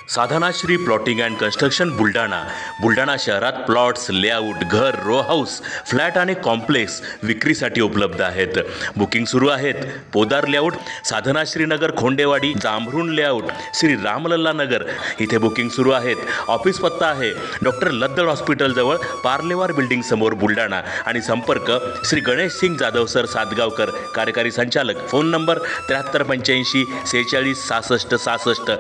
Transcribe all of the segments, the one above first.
Sadhanashri plotting and construction Buldhana शहरात plots, layout, घर, row house, flat आणि कॉम्प्लेक्स विक्रीसाठी उपलब्ध आहेत. बुकिंग सुरू आहेत. पोदार लेआउट, साधनाश्री नगर, खोंडेवाडी, जांभरुण लेआउट, श्री रामलल्ला नगर इथे बुकिंग सुरू आहेत. ऑफिस पत्ता आहे डॉक्टर लद्दड हॉस्पिटल जवळ, पार्लेवार बिल्डिंग समोर, बुलढाणा. आणि संपर्क श्री गणेश सिंग जाधव सर सातगावकर, कार्यकारी संचालक. Phone number 7385 46 66 66.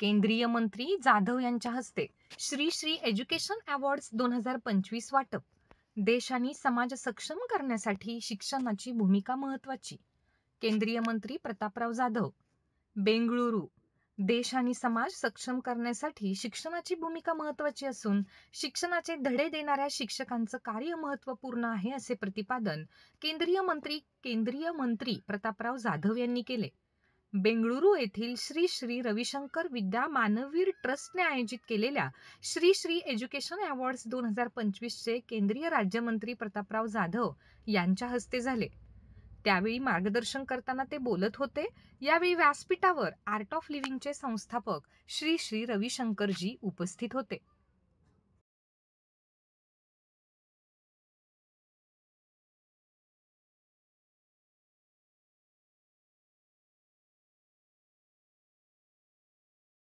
केंद्रीय मंत्री जाधव यांच्या हस्ते श्री श्री एज्युकेशन अवॉर्ड्स 2025 वाटप. देश आणि समाज सक्षम करण्यासाठी शिक्षणाची भूमिका महत्त्वाची. केंद्रीय मंत्री प्रतापराव जाधव. बेंगळुरू. देश आणि समाज सक्षम करण्यासाठी शिक्षणाची भूमिका महत्त्वाची असून शिक्षणाचे धडे देणाऱ्या शिक्षकांचं कार्य महत्त्वपूर्ण आहे, असे प्रतिपादन केंद्रीय मंत्री प्रतापराव जाधव यांनी केले. बेंगळुरू येथील श्री श्री रविशंकर विद्या मानवीर ट्रस्टने आयोजित केलेल्या श्री श्री एज्युकेशन अवॉर्ड्स 2025 चे केंद्रीय राज्यमंत्री प्रतापराव जाधव यांच्या हस्ते झाले. त्यावेळी मार्गदर्शन करताना ते बोलत होते. यावेळी व्यासपीठावर आर्ट ऑफ लिव्हिंगचे संस्थापक श्री श्री रविशंकरजी उपस्थित होते.